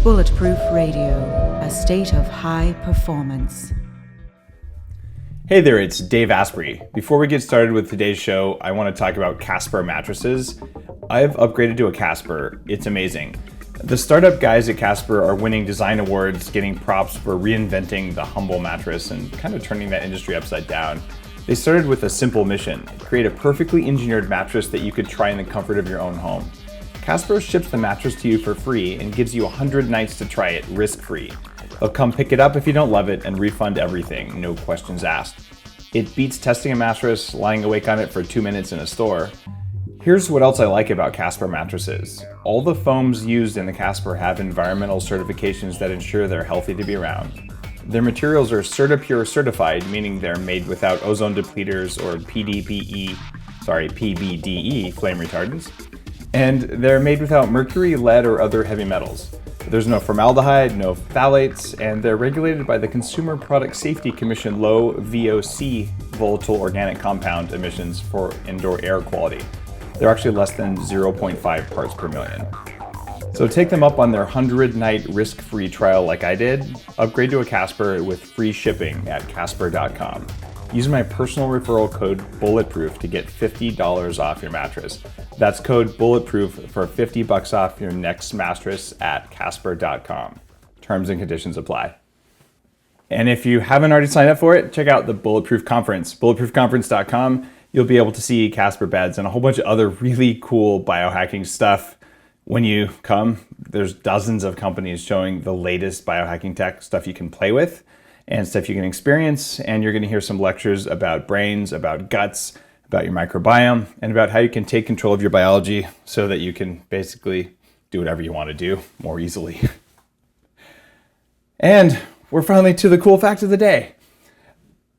Bulletproof Radio, a state of high performance. Hey there, it's Dave Asprey. Before we get started with today's show, I want to talk about Casper mattresses. I've upgraded to a Casper. It's amazing. The startup guys at Casper are winning design awards, getting props for reinventing the humble mattress and kind of turning that industry upside down. They started with a simple mission: create a perfectly engineered mattress that you could try in the comfort of your own home. Casper ships the mattress to you for free and gives you 100 nights to try it risk-free. They'll come pick it up if you don't love it and refund everything, no questions asked. It beats testing a mattress, lying awake on it for 2 minutes in a store. Here's what else I like about Casper mattresses. All the foams used in the Casper have environmental certifications that ensure they're healthy to be around. Their materials are CertaPure certified, meaning they're made without ozone depleters or PBDE flame retardants. And they're made without mercury, lead, or other heavy metals. There's no formaldehyde, no phthalates, and they're regulated by the Consumer Product Safety Commission low VOC, volatile organic compound emissions for indoor air quality. They're actually less than 0.5 parts per million. So take them up on their 100-night risk-free trial like I did. Upgrade to a Casper with free shipping at Casper.com. Use my personal referral code BULLETPROOF to get $50 off your mattress. That's code BULLETPROOF for $50 off your next mattress at Casper.com. Terms and conditions apply. And if you haven't already signed up for it, check out the Bulletproof Conference, bulletproofconference.com. You'll be able to see Casper beds and a whole bunch of other really cool biohacking stuff. When you come, there's dozens of companies showing the latest biohacking tech, stuff you can play with and stuff you can experience. And you're going to hear some lectures about brains, about guts, about your microbiome, and about how you can take control of your biology so that you can basically do whatever you want to do more easily. And we're finally to the cool fact of the day.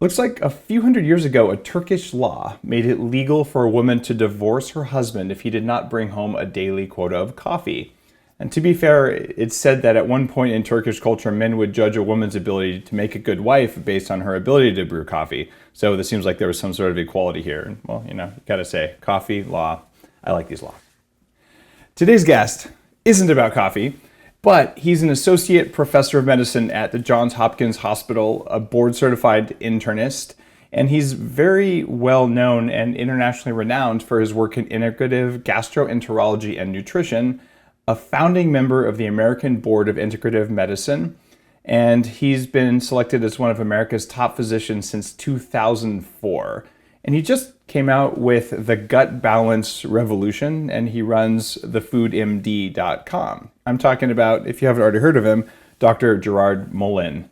Looks like a few hundred years ago, a Turkish law made it legal for a woman to divorce her husband if he did not bring home a daily quota of coffee. And to be fair, it's said that at one point in Turkish culture, men would judge a woman's ability to make a good wife based on her ability to brew coffee. So this seems like there was some sort of equality here. Well, you gotta say, coffee, law, I like these laws. Today's guest isn't about coffee, but he's an associate professor of medicine at the Johns Hopkins Hospital, a board-certified internist, and he's very well known and internationally renowned for his work in integrative gastroenterology and nutrition, a founding member of the American Board of Integrative Medicine, and he's been selected as one of America's top physicians since 2004. And he just came out with the Gut Balance Revolution, and he runs thefoodmd.com. I'm talking about, if you haven't already heard of him, Dr. Gerard Mullin.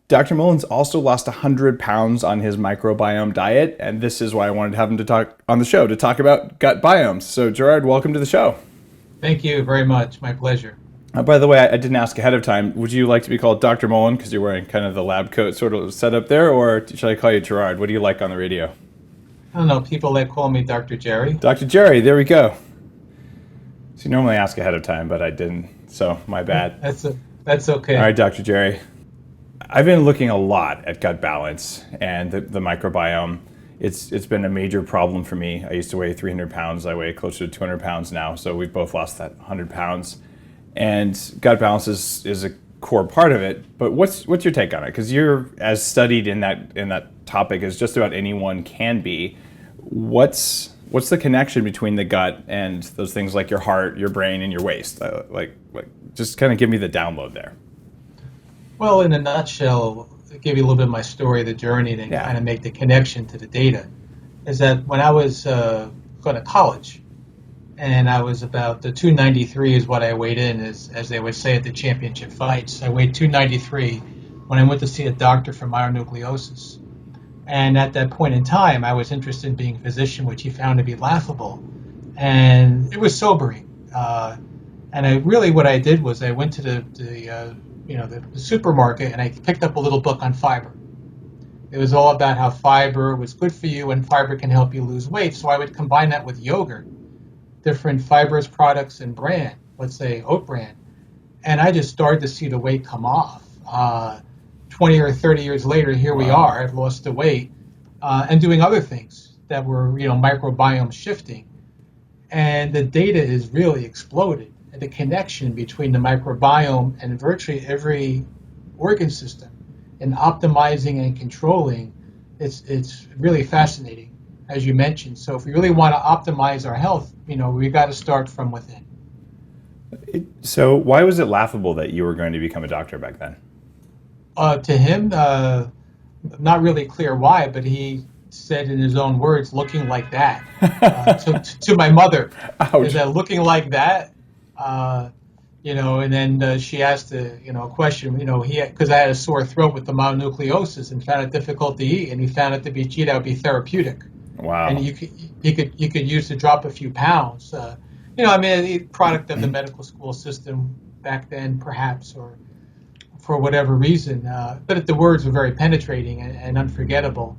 Dr. Mullin's also lost 100 pounds on his microbiome diet, and this is why I wanted to have him to talk on the show to talk about gut biomes. So Gerard, welcome to the show. Thank you very much. My pleasure. By the way, I didn't ask ahead of time. Would you like to be called Dr. Mullen because you're wearing kind of the lab coat sort of setup there, or should I call you Gerard? What do you like on the radio? I don't know. People that call me Dr. Jerry. Dr. Jerry, there we go. So you normally ask ahead of time, but I didn't, so my bad. That's okay. All right, Dr. Jerry. I've been looking a lot at gut balance and the microbiome. It's been a major problem for me. I used to weigh 300 pounds. I weigh closer to 200 pounds now, so we've both lost that 100 pounds. And gut balance is a core part of it. But what's your take on it? Because you're as studied in that topic as just about anyone can be. What's the connection between the gut and those things like your heart, your brain, and your waist? Like just kind of give me the download there. Well, in a nutshell, to give you a little bit of my story, the journey, to kind of make the connection to the data, is that when I was going to college, and I was about the 293 is what I weighed in, as they would say at the championship fights. I weighed 293 when I went to see a doctor for mononucleosis. And at that point in time, I was interested in being a physician, which he found to be laughable. And it was sobering. What I did was I went to the supermarket and I picked up a little book on fiber. It was all about how fiber was good for you and fiber can help you lose weight. So I would combine that with yogurt, different fibrous products and brand, let's say oat bran. And I just started to see the weight come off. 20 or 30 years later, here we are. I've lost the weight and doing other things that were, microbiome shifting. And the data is really exploded. And the connection between the microbiome and virtually every organ system and optimizing and controlling, it's really fascinating, as you mentioned. So if we really want to optimize our health, we got to start from within. So why was it laughable that you were going to become a doctor back then? To him, not really clear why, but he said in his own words, looking like that, to my mother. Ouch. Is that looking like that? And then she asked a question, because I had a sore throat with the mononucleosis and found it difficult to eat, and he found it to be, that would be therapeutic. Wow. And you could use to drop a few pounds. A product of the medical school system back then, perhaps, or for whatever reason. But the words were very penetrating and unforgettable.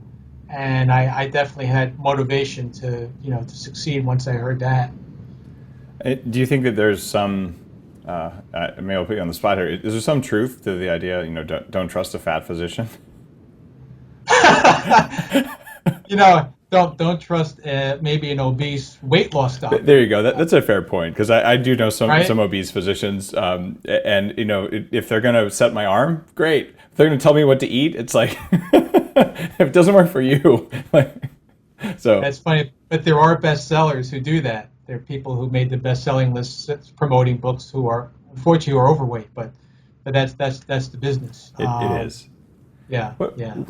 And I definitely had motivation to succeed once I heard that. Do you think that there's some, maybe I'll put you on the spot here, is there some truth to the idea, don't trust a fat physician? Don't trust maybe an obese weight loss doctor. There you go. That's a fair point, because I do know some obese physicians, and if they're going to set my arm, great. If they're going to tell me what to eat, it's like, if it doesn't work for you, so. That's funny, but there are bestsellers who do that. There are people who made the best-selling lists promoting books who are unfortunately overweight, but that's the business. It is. Yeah.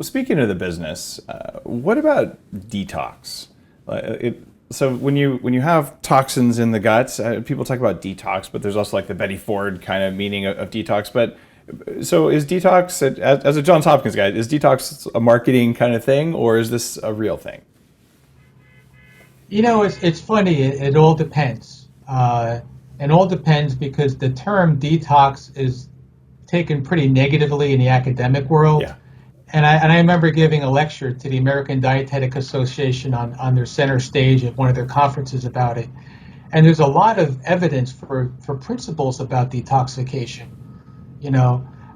Speaking of the business, what about detox? So when you have toxins in the guts, people talk about detox, but there's also like the Betty Ford kind of meaning of detox. But so is detox, as a Johns Hopkins guy, is detox a marketing kind of thing, or is this a real thing? It's funny. It all depends. It all depends because the term detox is taken pretty negatively in the academic world. Yeah. And I remember giving a lecture to the American Dietetic Association on their center stage at one of their conferences about it. And there's a lot of evidence for principles about detoxification,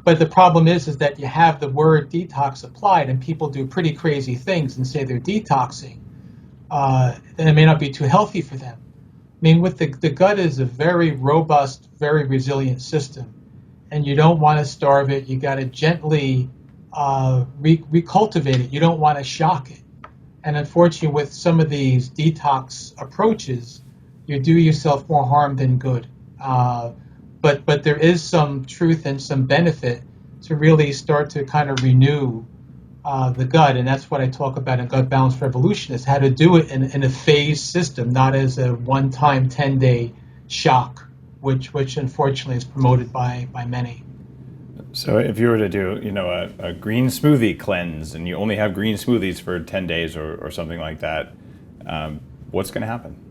But the problem is that you have the word detox applied and people do pretty crazy things and say they're detoxing. Then it may not be too healthy for them. I mean, the gut is a very robust, very resilient system. And you don't want to starve it. You got to gently recultivate it. You don't want to shock it. And unfortunately, with some of these detox approaches, you do yourself more harm than good. But there is some truth and some benefit to really start to kind of renew the gut. And that's what I talk about in Gut Balance Revolution, is how to do it in a phased system, not as a one-time 10-day shock, which unfortunately is promoted by many. So if you were to do, a green smoothie cleanse, and you only have green smoothies for 10 days or something like that, what's going to happen?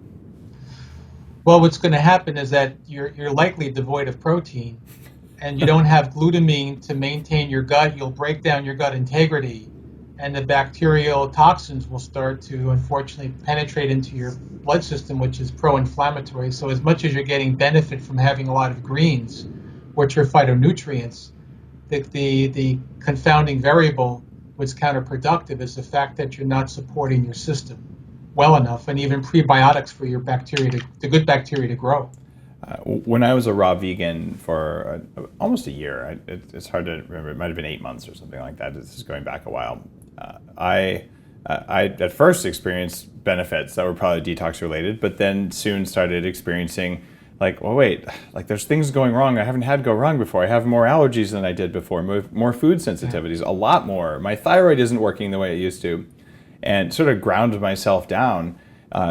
Well, what's going to happen is that you're likely devoid of protein, and you don't have glutamine to maintain your gut. You'll break down your gut integrity, and the bacterial toxins will start to, unfortunately, penetrate into your blood system, which is pro-inflammatory. So as much as you're getting benefit from having a lot of greens, which are phytonutrients, the confounding variable, what's counterproductive, is the fact that you're not supporting your system well enough, and even prebiotics for your bacteria, the good bacteria to grow. When I was a raw vegan for almost a year, it's hard to remember, it might have been 8 months or something like that. This is going back a while. I at first experienced benefits that were probably detox related, but then soon started experiencing like, well, wait, like there's things going wrong I haven't had go wrong before. I have more allergies than I did before, more food sensitivities, a lot more. My thyroid isn't working the way it used to, and sort of ground myself down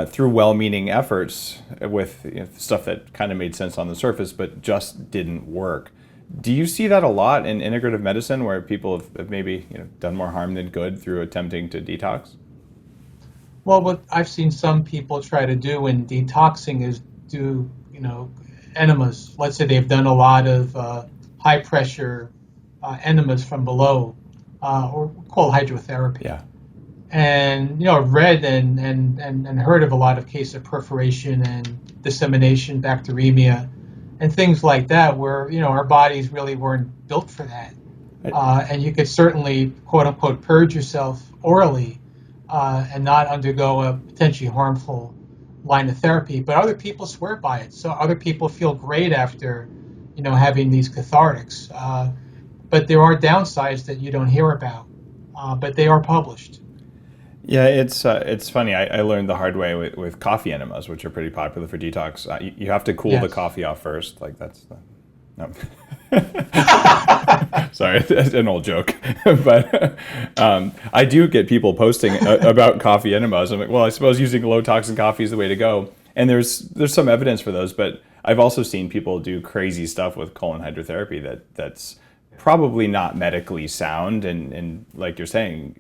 through well-meaning efforts with stuff that kind of made sense on the surface, but just didn't work. Do you see that a lot in integrative medicine, where people have maybe done more harm than good through attempting to detox? Well, what I've seen some people try to do in detoxing is do enemas. Let's say they've done a lot of high pressure enemas from below, or called hydrotherapy. Yeah. And I've read and heard of a lot of cases of perforation and dissemination, bacteremia, and things like that, where our bodies really weren't built for that. And you could certainly, quote unquote, purge yourself orally, and not undergo a potentially harmful line of therapy. But other people swear by it. So other people feel great after, having these cathartics. But there are downsides that you don't hear about, but they are published. Yeah, it's funny. I learned the hard way with coffee enemas, which are pretty popular for detox. You have to cool the Yes. coffee off first. Like no. Sorry, that's an old joke. But I do get people posting about coffee enemas. I'm like, well, I suppose using low toxin coffee is the way to go. And there's some evidence for those, but I've also seen people do crazy stuff with colon hydrotherapy that's probably not medically sound. And like you're saying,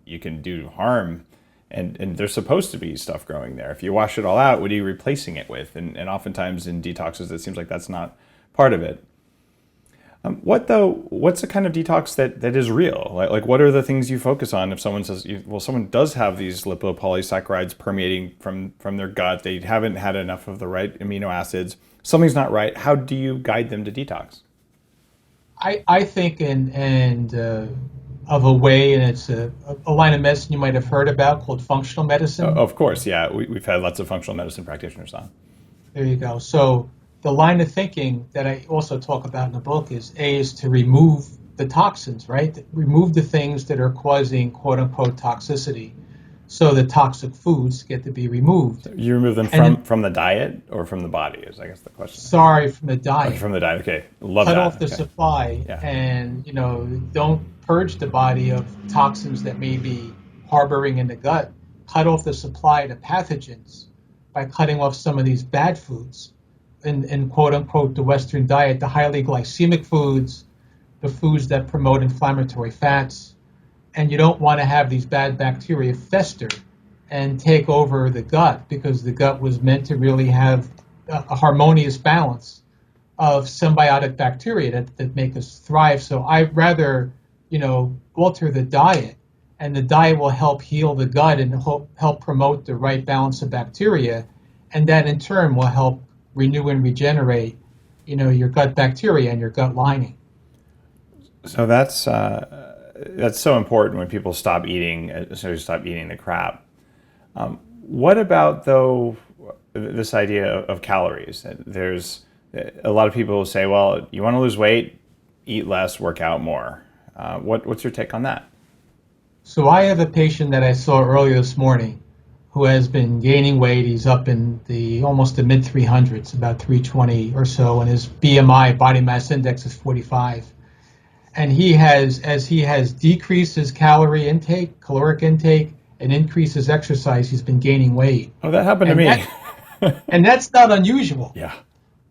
you can do harm, and there's supposed to be stuff growing there. If you wash it all out, what are you replacing it with? And oftentimes in detoxes, it seems like that's not part of it. What's the kind of detox that is real? Like what are the things you focus on if someone says, well, someone does have these lipopolysaccharides permeating from their gut, they haven't had enough of the right amino acids, something's not right. How do you guide them to detox? I think of a way, and it's a line of medicine you might have heard about called functional medicine. Of course, yeah. We've had lots of functional medicine practitioners on. There you go. So the line of thinking that I also talk about in the book is to remove the toxins, right? Remove the things that are causing quote unquote toxicity. So the toxic foods get to be removed. You remove them from the diet or from the body is, I guess, the question. Sorry, from the diet. Okay, from the diet, okay. Love Cut that. off the supply, Yeah. and don't purge the body of toxins that may be harboring in the gut. Cut off the supply to pathogens by cutting off some of these bad foods in quote unquote the Western diet, the highly glycemic foods, the foods that promote inflammatory fats. And you don't want to have these bad bacteria fester and take over the gut, because the gut was meant to really have a harmonious balance of symbiotic bacteria that make us thrive. So I'd rather, alter the diet, and the diet will help heal the gut and help promote the right balance of bacteria. And that in turn will help renew and regenerate, your gut bacteria and your gut lining. So that's so important when people stop eating the crap. What about, though, this idea of calories? There's a lot of people who say, well, you want to lose weight, eat less, work out more. What's your take on that? So I have a patient that I saw earlier this morning who has been gaining weight. He's up in almost the mid 300s, about 320 or so, and his BMI, body mass index, is 45. And as he has decreased his caloric intake, and increased his exercise, he's been gaining weight. Oh, that happened to me. And that's not unusual. Yeah.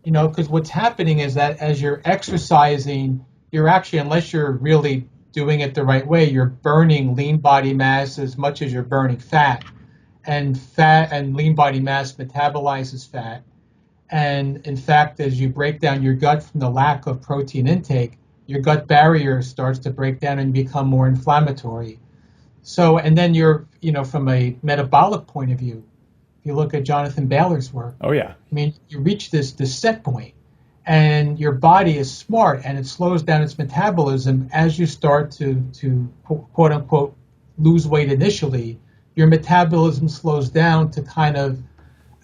Because what's happening is that as you're exercising, you're actually, unless you're really doing it the right way, you're burning lean body mass as much as you're burning fat. And lean body mass metabolizes fat. And in fact, as you break down your gut from the lack of protein intake, your gut barrier starts to break down and become more inflammatory. So, and then you're, from a metabolic point of view, if you look at Jonathan Baylor's work, Oh, yeah. I mean, you reach this set point, and your body is smart, and it slows down its metabolism as you start to quote unquote lose weight initially. Your metabolism slows down to kind of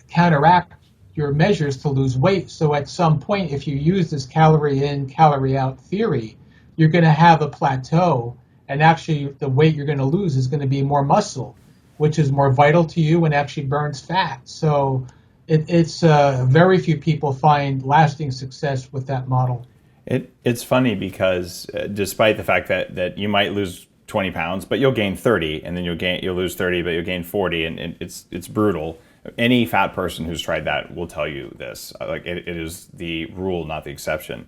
counteract your measures to lose weight. So at some point, if you use this calorie in, calorie out theory, you're going to have a plateau, and actually the weight you're going to lose is going to be more muscle, which is more vital to you and actually burns fat. So it's very few people find lasting success with that model. It's funny because despite the fact that you might lose 20 pounds, but you'll gain 30, and then you'll lose 30, but you'll gain 40, and it's brutal. Any fat person who's tried that will tell you this. Like it is the rule, not the exception.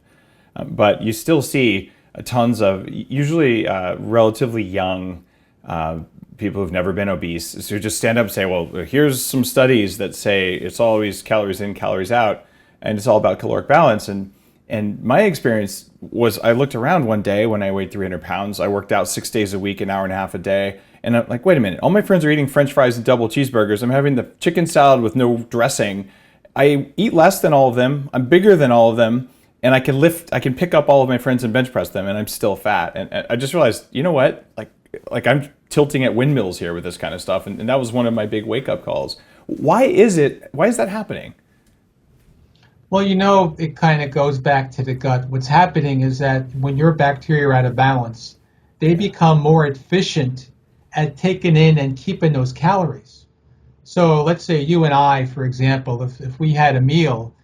But you still see tons of usually relatively young people who've never been obese, who just stand up and say, well, here's some studies that say it's always calories in, calories out, and it's all about caloric balance. And my experience was, I looked around one day when I weighed 300 pounds. I worked out 6 days a week, an hour and a half a day. And I'm like, wait a minute, all my friends are eating French fries and double cheeseburgers. I'm having the chicken salad with no dressing. I eat less than all of them. I'm bigger than all of them. And I can pick up all of my friends and bench press them, and I'm still fat. And I just realized, you know what? Like, like I'm tilting at windmills here with this kind of stuff. And that was one of my big wake up calls. Why is that happening? Well, it kind of goes back to the gut. What's happening is that when your bacteria are out of balance, they become more efficient at taking in and keeping those calories. So let's say you and I, for example, if we had a meal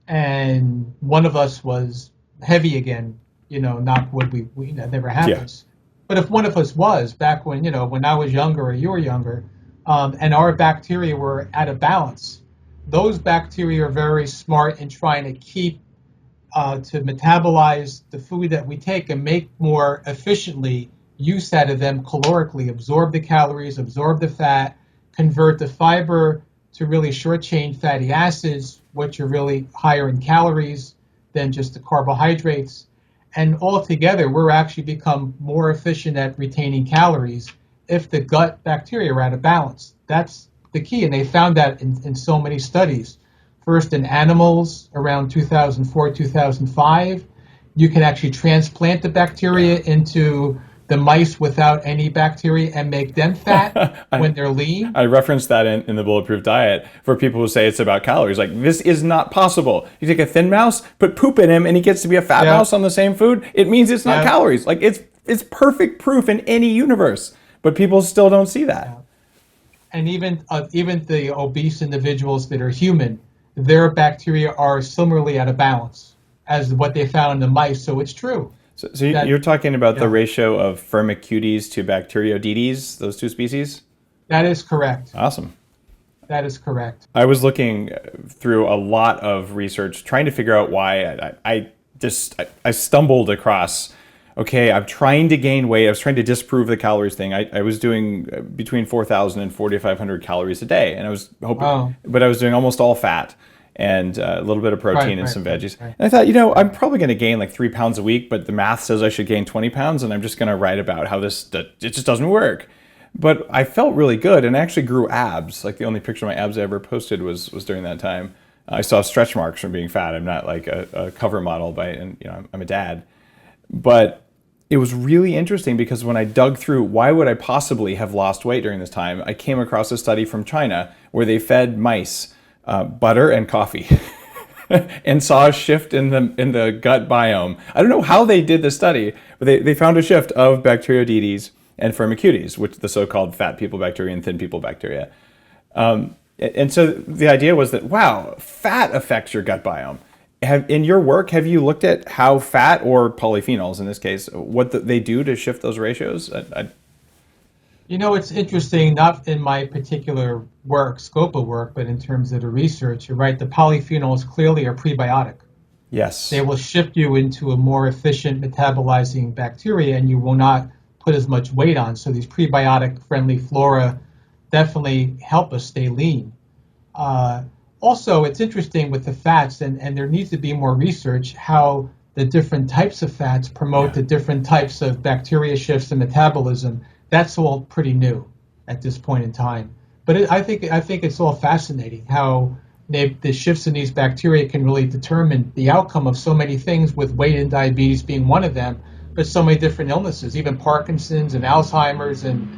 and one of us was heavy again, knock wood, that never happens. Yeah. But if one of us was, back when, when I was younger or you were younger, and our bacteria were out of balance, those bacteria are very smart in trying to keep, to metabolize the food that we take and make more efficiently use out of them calorically, absorb the calories, absorb the fat, convert the fiber to really short chain fatty acids, which are really higher in calories than just the carbohydrates. And altogether, we're actually become more efficient at retaining calories if the gut bacteria are out of balance. That's the key. And they found that in so many studies. First in animals around 2004, 2005. You can actually transplant the bacteria into the mice without any bacteria and make them fat when they're lean. I referenced that in the Bulletproof diet for people who say it's about calories. Like, this is not possible. You take a thin mouse, put poop in him, and he gets to be a fat mouse on the same food. It means it's not calories. Like, it's perfect proof in any universe, but people still don't see that. Yeah. And even the obese individuals that are human, their bacteria are similarly out of balance as what they found in the mice. So it's true. So you're talking about the ratio of Firmicutes to Bacteroidetes, those two species? That is correct. Awesome. That is correct. I was looking through a lot of research trying to figure out why. I stumbled across, okay, I'm trying to gain weight. I was trying to disprove the calories thing. I was doing between 4,000 and 4,500 calories a day. And I was hoping, but I was doing almost all fat and a little bit of protein and some veggies. Right. And I thought, I'm probably going to gain like 3 pounds a week, but the math says I should gain 20 pounds, and I'm just going to write about how it just doesn't work. But I felt really good, and I actually grew abs. Like, the only picture of my abs I ever posted was during that time. I still have stretch marks from being fat. I'm not like a cover model, I'm a dad. But it was really interesting because when I dug through why would I possibly have lost weight during this time, I came across a study from China where they fed mice butter and coffee and saw a shift in the gut biome. I don't know how they did the study, but they found a shift of Bacteroidetes and Firmicutes, which the so-called fat people bacteria and thin people bacteria. And so the idea was that, wow, fat affects your gut biome. In your work, have you looked at how fat, or polyphenols in this case, what they do to shift those ratios? It's interesting, not in my particular scope of work, but in terms of the research, you're right, the polyphenols clearly are prebiotic. Yes. They will shift you into a more efficient metabolizing bacteria, and you will not put as much weight on. So these prebiotic-friendly flora definitely help us stay lean. Also, it's interesting with the fats, and there needs to be more research how the different types of fats promote the different types of bacteria shifts and metabolism. That's all pretty new at this point in time. But I think it's all fascinating how the shifts in these bacteria can really determine the outcome of so many things, with weight and diabetes being one of them, but so many different illnesses, even Parkinson's and Alzheimer's, and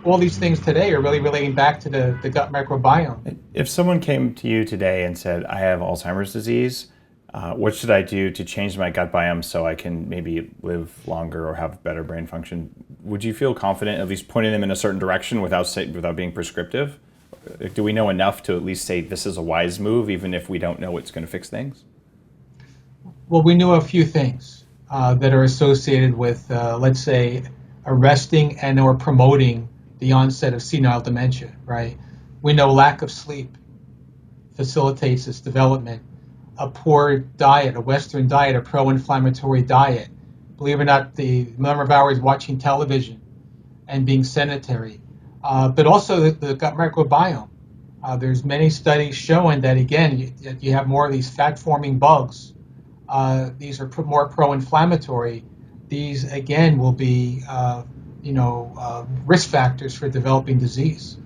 all these things today are really relating back to the gut microbiome. If someone came to you today and said, I have Alzheimer's disease, what should I do to change my gut biome so I can maybe live longer or have better brain function? Would you feel confident at least pointing them in a certain direction without being prescriptive? Do we know enough to at least say this is a wise move, even if we don't know it's going to fix things? Well, we know a few things that are associated with, let's say, arresting and or promoting the onset of senile dementia, right? We know lack of sleep facilitates this development. A poor diet, a Western diet, a pro-inflammatory diet. Believe it or not, the number of hours watching television and being sedentary. But also the gut microbiome. There's many studies showing that, again, you have more of these fat-forming bugs. These are more pro-inflammatory. These, again, will be risk factors for developing disease.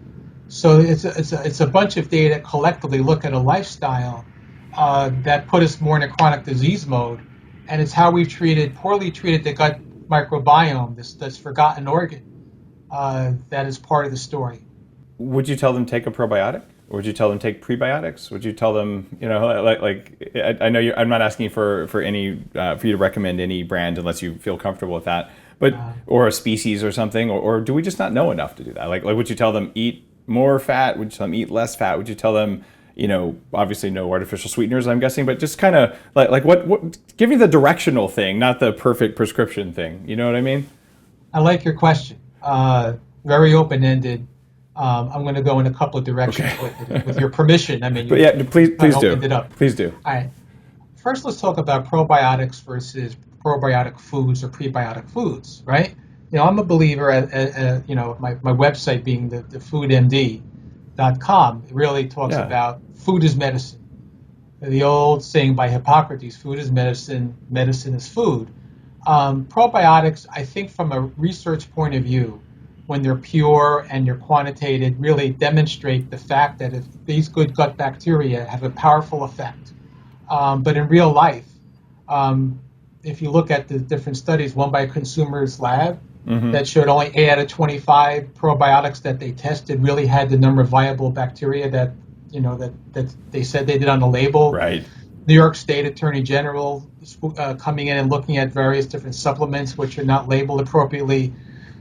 So it's a bunch of data collectively look at a lifestyle that put us more in a chronic disease mode, and it's how we've poorly treated the gut microbiome, this forgotten organ. that is part of the story. Would you tell them take a probiotic? Or would you tell them take prebiotics? Would you tell them, I know I'm not asking for any for you to recommend any brand unless you feel comfortable with that, but or a species or something, or do we just not know enough to do that? Like would you tell them eat more fat? Would you tell them eat less fat? Would you tell them, obviously no artificial sweeteners, I'm guessing, but just kind of like what? Give me the directional thing, not the perfect prescription thing. You know what I mean? I like your question. Very open-ended. I'm going to go in a couple of directions with your permission. I mean, but yeah, please do. It up. Please do. All right. First, let's talk about probiotics versus probiotic foods or prebiotic foods, right? I'm a believer, my website being the foodmd.com. It really talks about food is medicine. The old saying by Hippocrates, food is medicine, medicine is food. Probiotics, I think from a research point of view, when they're pure and they're quantitated, really demonstrate the fact that if these good gut bacteria have a powerful effect. But in real life, if you look at the different studies, one by Consumers Lab, that showed only 8 out of 25 probiotics that they tested really had the number of viable bacteria that they said they did on the label. Right. New York State Attorney General coming in and looking at various different supplements which are not labeled appropriately.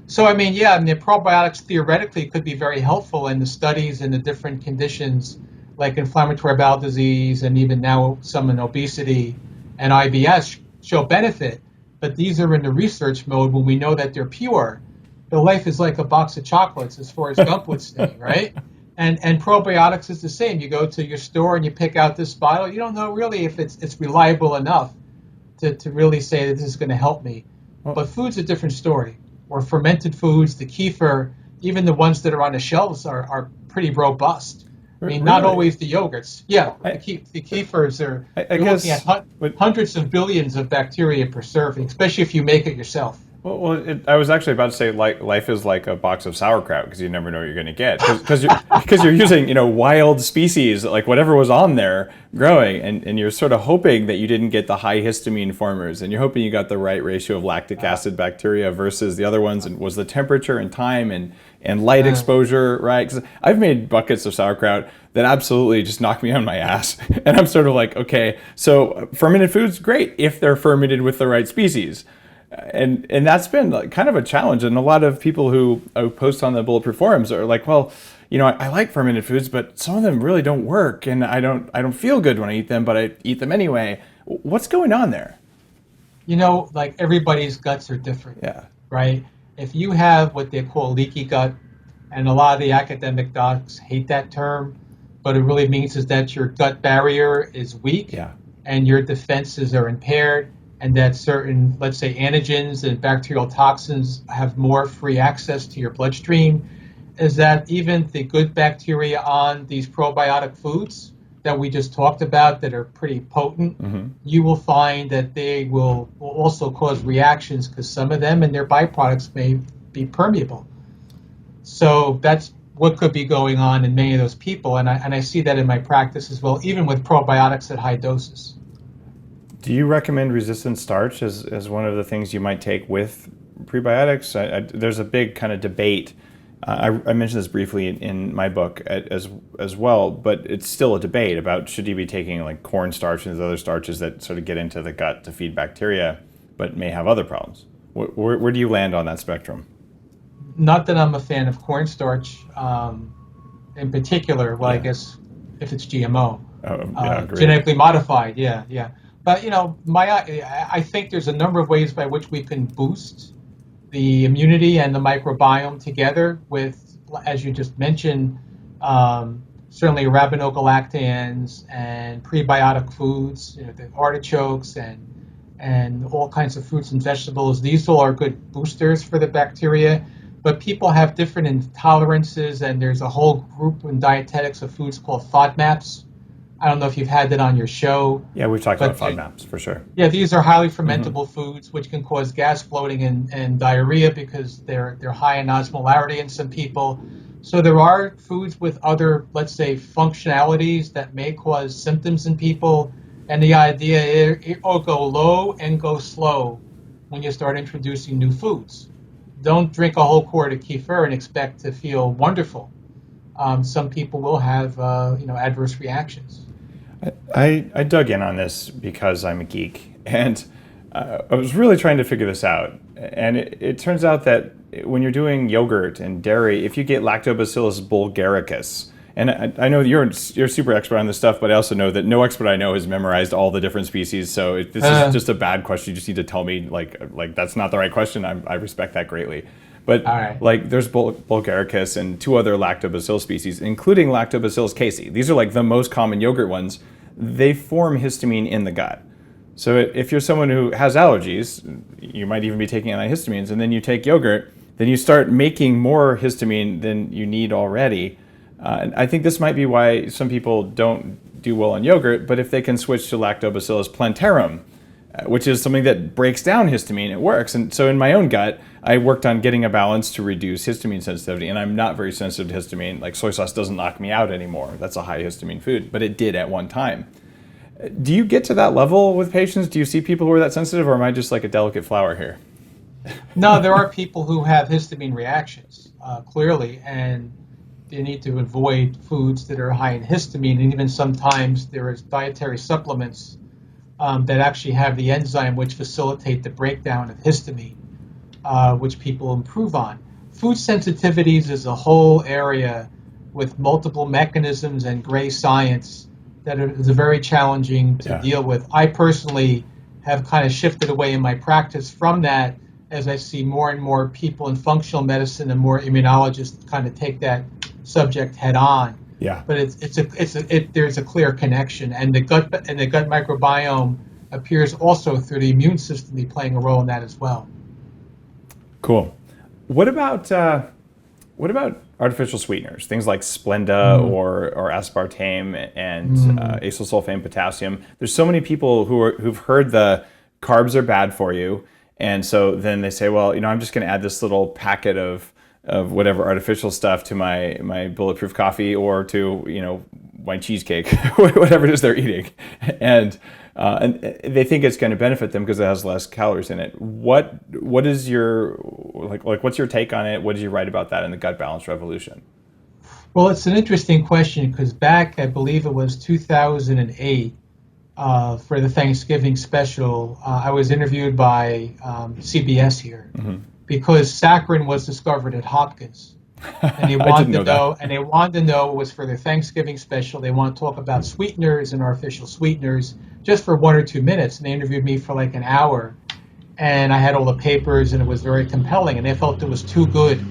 So, the probiotics theoretically could be very helpful in the studies and the different conditions like inflammatory bowel disease and even now some in obesity and IBS show benefit. But these are in the research mode when we know that they're pure. But life is like a box of chocolates as far as Gump would say, right? And probiotics is the same. You go to your store and you pick out this bottle. You don't know really if it's reliable enough to really say that this is going to help me. But food's a different story. Or fermented foods, the kefir, even the ones that are on the shelves are pretty robust. Not always the yogurts. Yeah, the kefirs are looking at hundreds of billions of bacteria per serving, especially if you make it yourself. Well, I was actually about to say life is like a box of sauerkraut because you never know what you're going to get because you're using wild species like whatever was on there growing and you're sort of hoping that you didn't get the high histamine formers and you're hoping you got the right ratio of lactic acid bacteria versus the other ones, and was the temperature and time and light exposure right? Because I've made buckets of sauerkraut that absolutely just knock me on my ass and I'm sort of like, okay, so fermented foods, great if they're fermented with the right species. And that's been kind of a challenge, and a lot of people who post on the Bulletproof forums are like, well, I like fermented foods, but some of them really don't work, and I don't feel good when I eat them, but I eat them anyway. What's going on there? Like everybody's guts are different, right? If you have what they call leaky gut, and a lot of the academic docs hate that term, but it really means is that your gut barrier is weak, and your defenses are impaired, and that certain, let's say, antigens and bacterial toxins have more free access to your bloodstream, is that even the good bacteria on these probiotic foods that we just talked about that are pretty potent, you will find that they will also cause reactions because some of them and their byproducts may be permeable. So that's what could be going on in many of those people, and I see that in my practice as well, even with probiotics at high doses. Do you recommend resistant starch as one of the things you might take with prebiotics? There's a big kind of debate. I mentioned this briefly in my book as well, but it's still a debate about should you be taking like cornstarch and other starches that sort of get into the gut to feed bacteria, but may have other problems. Where do you land on that spectrum? Not that I'm a fan of cornstarch in particular. Well, I guess if it's GMO, genetically modified, But I think there's a number of ways by which we can boost the immunity and the microbiome together with, as you just mentioned, certainly arabinogalactans and prebiotic foods, the artichokes and all kinds of fruits and vegetables. These all are good boosters for the bacteria. But people have different intolerances, and there's a whole group in dietetics of foods called FODMAPs. I don't know if you've had that on your show. Yeah, we've talked about FODMAPs for sure. Yeah, these are highly fermentable foods which can cause gas bloating and diarrhea because they're high in osmolarity in some people. So there are foods with other, let's say, functionalities that may cause symptoms in people. And the idea is go low and go slow when you start introducing new foods. don't drink a whole quart of kefir and expect to feel wonderful. Some people will have adverse reactions. I dug in on this because I'm a geek, and I was really trying to figure this out. And it turns out that when you're doing yogurt and dairy, if you get Lactobacillus bulgaricus, and I know you're super expert on this stuff, but I also know that no expert I know has memorized all the different species. So this is just a bad question. You just need to tell me like that's not the right question. I respect that greatly. But right. Like there's bulgaricus and 2 other lactobacillus species, including Lactobacillus casei. These are like the most common yogurt ones. They form histamine in the gut. So if you're someone who has allergies, you might even be taking antihistamines, and then you take yogurt, then you start making more histamine than you need already. And I think this might be why some people don't do well on yogurt, but if they can switch to Lactobacillus plantarum, which is something that breaks down histamine, it works. And so in my own gut, I worked on getting a balance to reduce histamine sensitivity, and I'm not very sensitive to histamine. Like soy sauce doesn't knock me out anymore. That's a high histamine food, but it did at one time. Do you get to that level with patients? Do you see people who are that sensitive, or am I just like a delicate flower here? No, there are people who have histamine reactions, clearly, and they need to avoid foods that are high in histamine, and even sometimes there is dietary supplements that actually have the enzyme which facilitate the breakdown of histamine, which people improve on. Food sensitivities is a whole area with multiple mechanisms and gray science that is very challenging to deal with. I personally have kind of shifted away in my practice from that as I see more and more people in functional medicine and more immunologists kind of take that subject head on. Yeah. But there's a clear connection, and the gut microbiome appears also through the immune system be playing a role in that as well. Cool. What about artificial sweeteners? Things like Splenda or aspartame and acyl potassium. There's so many people who've heard the carbs are bad for you, and so then they say, well, I'm just going to add this little packet of whatever artificial stuff to my bulletproof coffee or to my cheesecake, whatever it is they're eating, and they think it's going to benefit them because it has less calories in it. What is your what's your take on it? What did you write about that in the Gut Balance Revolution? Well, it's an interesting question because back, I believe it was 2008, for the Thanksgiving special, I was interviewed by CBS here because saccharin was discovered at Hopkins. And they wanted to know, and they wanted to know it was for their Thanksgiving special. They want to talk about sweeteners and artificial sweeteners just for 1 or 2 minutes. And they interviewed me for like an hour, and I had all the papers, and it was very compelling. And they felt it was too good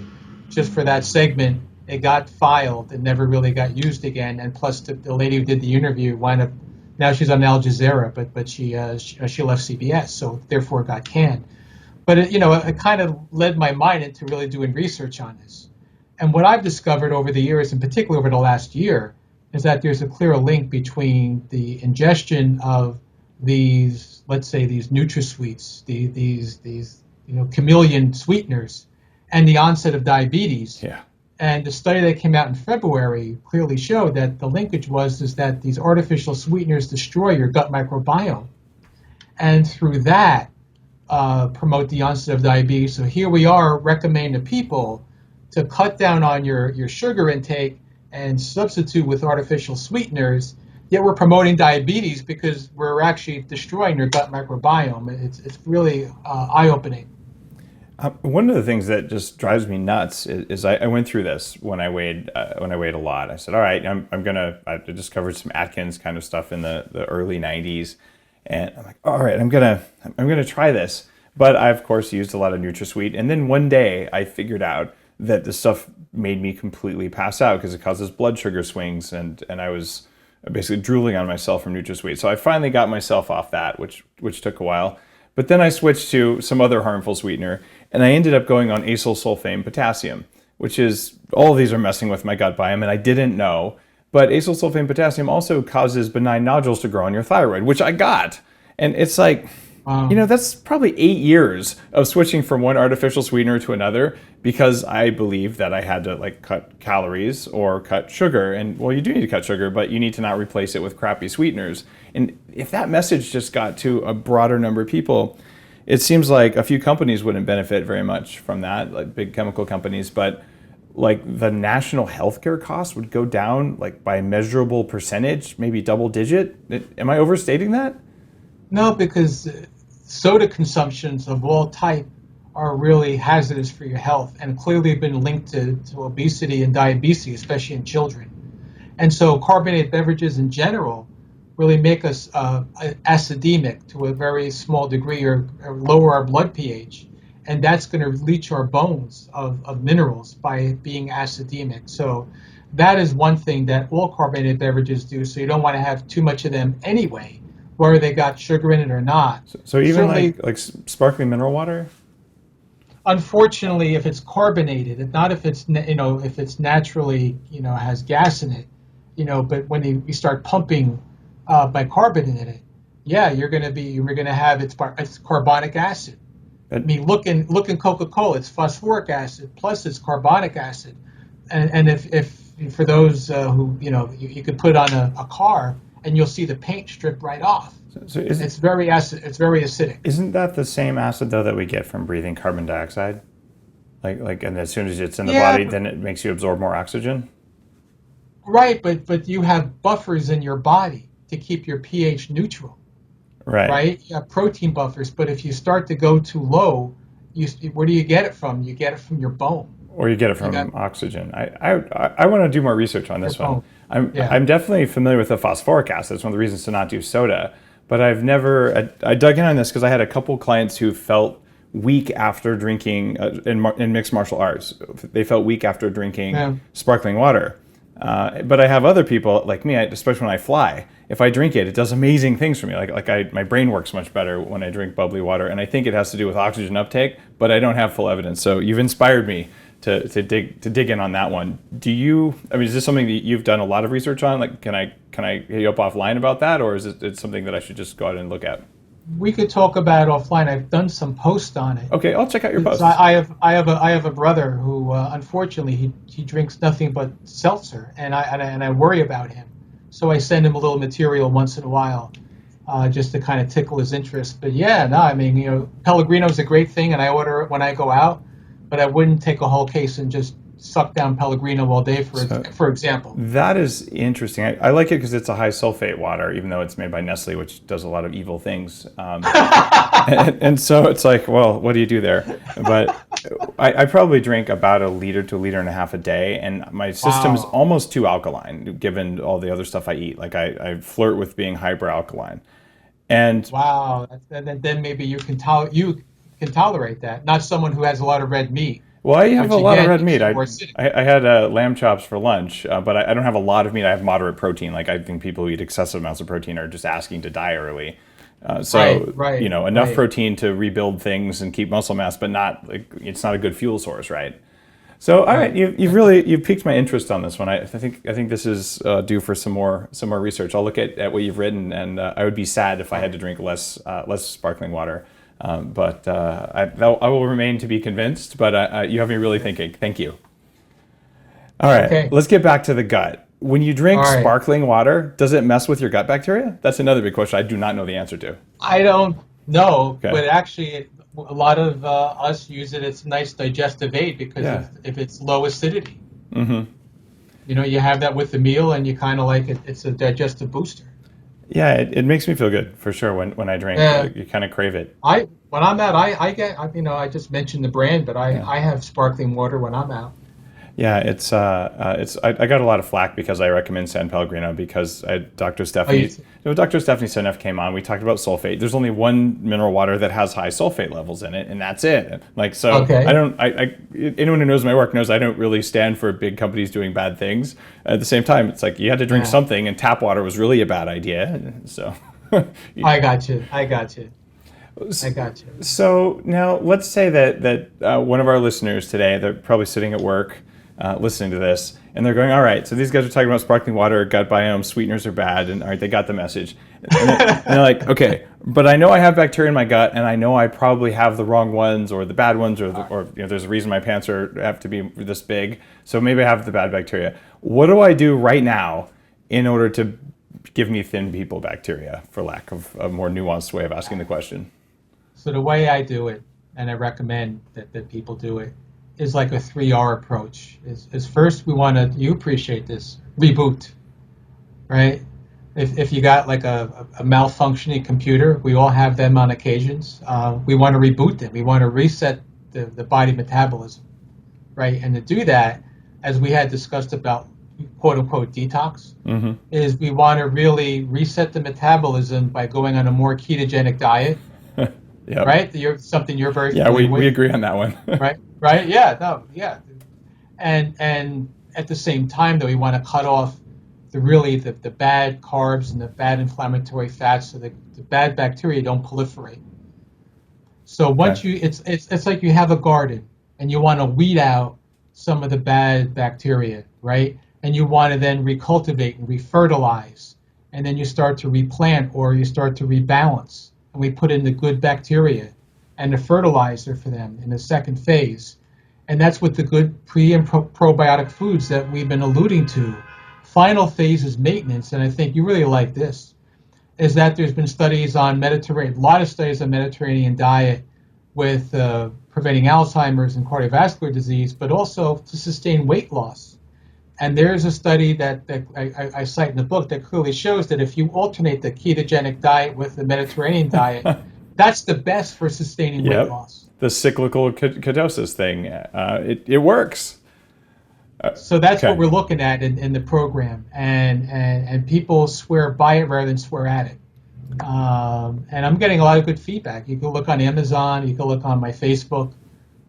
just for that segment. It got filed and never really got used again. And plus, the lady who did the interview wound up, now she's on Al Jazeera, but she left CBS, so therefore it got canned. But it kind of led my mind into really doing research on this. And what I've discovered over the years, in particular over the last year, is that there's a clear link between the ingestion of these, let's say, these NutraSweets, these chameleon sweeteners, and the onset of diabetes. Yeah. And the study that came out in February clearly showed that the linkage is that these artificial sweeteners destroy your gut microbiome, and through that promote the onset of diabetes. So here we are recommending to people to cut down on your sugar intake and substitute with artificial sweeteners, yet we're promoting diabetes because we're actually destroying your gut microbiome. It's really eye-opening. One of the things that just drives me nuts is I went through this when I weighed a lot. I said, all right, I discovered some Atkins kind of stuff in the early 90s, and I'm like, all right, I'm gonna try this. But I of course used a lot of NutraSweet, and then one day I figured out that this stuff made me completely pass out because it causes blood sugar swings, and I was basically drooling on myself from NutraSweet. So I finally got myself off that, which took a while. But then I switched to some other harmful sweetener, and I ended up going on acyl potassium, which is, all of these are messing with my gut biome, and I didn't know. But acyl potassium also causes benign nodules to grow on your thyroid, which I got. And it's like, that's probably 8 years of switching from one artificial sweetener to another because I believed that I had to cut calories or cut sugar. And well, you do need to cut sugar, but you need to not replace it with crappy sweeteners. And if that message just got to a broader number of people, it seems like a few companies wouldn't benefit very much from that, like big chemical companies, but like the national healthcare costs would go down like by a measurable percentage, maybe double digit. Am I overstating that? No, because soda consumptions of all type are really hazardous for your health and clearly been linked to obesity and diabetes, especially in children. And so carbonated beverages in general really make us acidemic to a very small degree, or lower our blood pH. And that's going to leach our bones of minerals by being acidemic. So that is one thing that all carbonated beverages do. So you don't want to have too much of them anyway, whether they got sugar in it or not. So even like sparkling mineral water? Unfortunately, if it's carbonated, not if it's if it's naturally has gas in it, but when you start pumping bicarbonate in it, yeah, you're going to have it's carbonic acid. I mean, look in Coca-Cola, it's phosphoric acid plus it's carbonic acid, and if for those who you could put on a car and you'll see the paint strip right off. So it's very acid. It's very acidic. Isn't that the same acid though that we get from breathing carbon dioxide? Like, and as soon as it's in the body, then it makes you absorb more oxygen. Right, but you have buffers in your body to keep your pH neutral. Right. You have protein buffers, but if you start to go too low, where do you get it from? You get it from your bone. Or you get it from oxygen. I want to do more research on this one. I'm definitely familiar with the phosphoric acid. It's one of the reasons to not do soda. But I've never, I dug in on this because I had a couple clients who felt weak after drinking in mixed martial arts. They felt weak after drinking sparkling water. But I have other people like me, especially when I fly. If I drink it, it does amazing things for me. My brain works much better when I drink bubbly water, and I think it has to do with oxygen uptake. But I don't have full evidence. So you've inspired me to dig in on that one. Is this something that you've done a lot of research on? Like, can I hit you up offline about that, or is it something that I should just go out and look at? We could talk about it offline. I've done some posts on it. Okay, I'll check out your posts. I have a brother who unfortunately he drinks nothing but seltzer, and I worry about him. So I send him a little material once in a while, just to kind of tickle his interest. But Pellegrino is a great thing, and I order it when I go out. But I wouldn't take a whole case and just suck down Pellegrino all day, for example. That is interesting. I like it because it's a high sulfate water, even though it's made by Nestle, which does a lot of evil things. And so it's like, well, what do you do there? But I probably drink about 1 liter to 1.5 liters a day, and my system is almost too alkaline, given all the other stuff I eat. Like I flirt with being hyperalkaline. And then maybe you can tolerate that. Not someone who has a lot of red meat. Well, I have a lot of red meat. I had lamb chops for lunch, but I don't have a lot of meat. I have moderate protein. Like I think people who eat excessive amounts of protein are just asking to die early. Enough protein to rebuild things and keep muscle mass, but it's not a good fuel source, right? So, all right, you've piqued my interest on this one. I think this is due for some more research. I'll look at what you've written, and I would be sad if I had to drink less sparkling water. But I will remain to be convinced. But you have me really thinking. Thank you. All right, Let's get back to the gut. When you drink sparkling water, does it mess with your gut bacteria? That's another big question I do not know the answer to. I don't know, but actually a lot of us use it as a nice digestive aid because if it's low acidity. Mm-hmm. You have that with the meal and you kind of like it. It's a digestive booster. Yeah, it makes me feel good for sure when I drink. You kind of crave it. When I'm out, I just mentioned the brand, but I have sparkling water when I'm out. Yeah, I got a lot of flack because I recommend San Pellegrino because Dr. Stephanie Seneff came on. We talked about sulfate. There's only one mineral water that has high sulfate levels in it, and that's it. Anyone who knows my work knows I don't really stand for big companies doing bad things. At the same time, it's like you had to drink something, and tap water was really a bad idea. So I got you. So now let's say that one of our listeners today, they're probably sitting at work listening to this, and they're going, all right, so these guys are talking about sparkling water, gut biome, sweeteners are bad, and all right, they got the message. And they're like, okay, but I know I have bacteria in my gut, and I know I probably have the wrong ones or the bad ones, or there's a reason my pants have to be this big, so maybe I have the bad bacteria. What do I do right now in order to give me thin people bacteria, for lack of a more nuanced way of asking the question? So the way I do it, and I recommend that people do it, is like a 3R approach. Is first we want to, you appreciate this, reboot, right? If you got like a malfunctioning computer, we all have them on occasions. We want to reboot them. We want to reset the body metabolism, right? And to do that, as we had discussed about quote unquote detox, is we want to really reset the metabolism by going on a more ketogenic diet. Yep. Right? Something you're very familiar with. We agree on that one. Right? Yeah, no, yeah. And at the same time, though, we want to cut off the bad carbs and the bad inflammatory fats, so the bad bacteria don't proliferate. So once it's like you have a garden and you want to weed out some of the bad bacteria, right? And you want to then recultivate and refertilize, and then you start to replant or you start to rebalance. And we put in the good bacteria and the fertilizer for them in the second phase. And that's with the good pre and probiotic foods that we've been alluding to. Final phase is maintenance, and I think you really like this, is that there's been studies on a lot of studies on Mediterranean diet with preventing Alzheimer's and cardiovascular disease, but also to sustain weight loss. And there's a study that I cite in the book that clearly shows that if you alternate the ketogenic diet with the Mediterranean diet, that's the best for sustaining weight loss. The cyclical ketosis thing, it works. So that's what we're looking at in the program, and people swear by it rather than swear at it. And I'm getting a lot of good feedback. You can look on Amazon, you can look on my Facebook.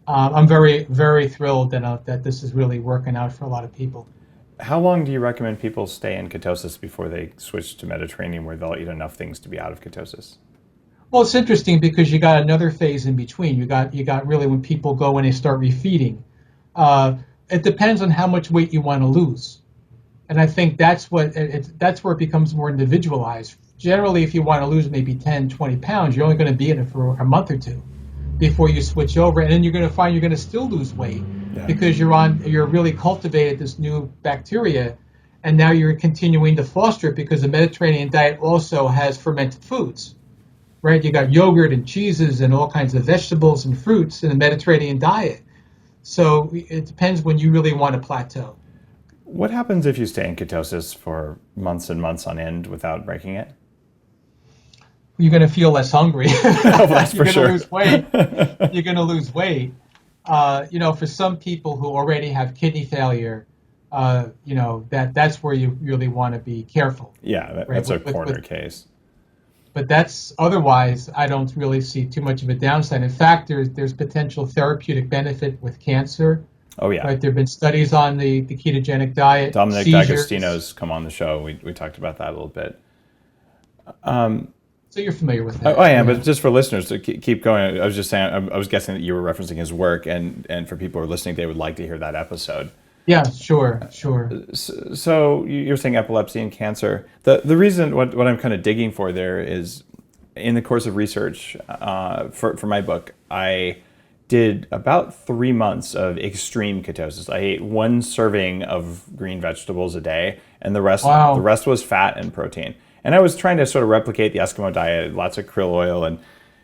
I'm very, very thrilled that this is really working out for a lot of people. How long do you recommend people stay in ketosis before they switch to Mediterranean, where they'll eat enough things to be out of ketosis? Well, it's interesting because you got another phase in between. You got really when people go and they start refeeding. It depends on how much weight you want to lose, and I think that's where it becomes more individualized. Generally, if you want to lose maybe 10, 20 pounds, you're only going to be in it for a month or two before you switch over, and then you're going to find you're going to still lose weight because you're really cultivated this new bacteria, and now you're continuing to foster it because the Mediterranean diet also has fermented foods, right? You got yogurt and cheeses and all kinds of vegetables and fruits in the Mediterranean diet. So it depends when you really want to plateau. What happens if you stay in ketosis for months and months on end without breaking it? You're going to feel less hungry. Oh, that's for sure. Lose weight. You're going to lose weight. For some people who already have kidney failure, that's where you really want to be careful. Yeah, that's a corner case. But that's otherwise, I don't really see too much of a downside. In fact, there's potential therapeutic benefit with cancer. Oh yeah. Right. There've been studies on the ketogenic diet. Dominic D'Agostino's come on the show. We talked about that a little bit. So you're familiar with that? I am, but just for listeners to keep going, I was just saying, I was guessing that you were referencing his work, and for people who are listening, they would like to hear that episode. Yeah, sure. So you're saying epilepsy and cancer. The reason, what I'm kind of digging for there is, in the course of research for my book, I did about 3 months of extreme ketosis. I ate 1 serving of green vegetables a day, and the rest was fat and protein. And I was trying to sort of replicate the Eskimo diet, lots of krill oil and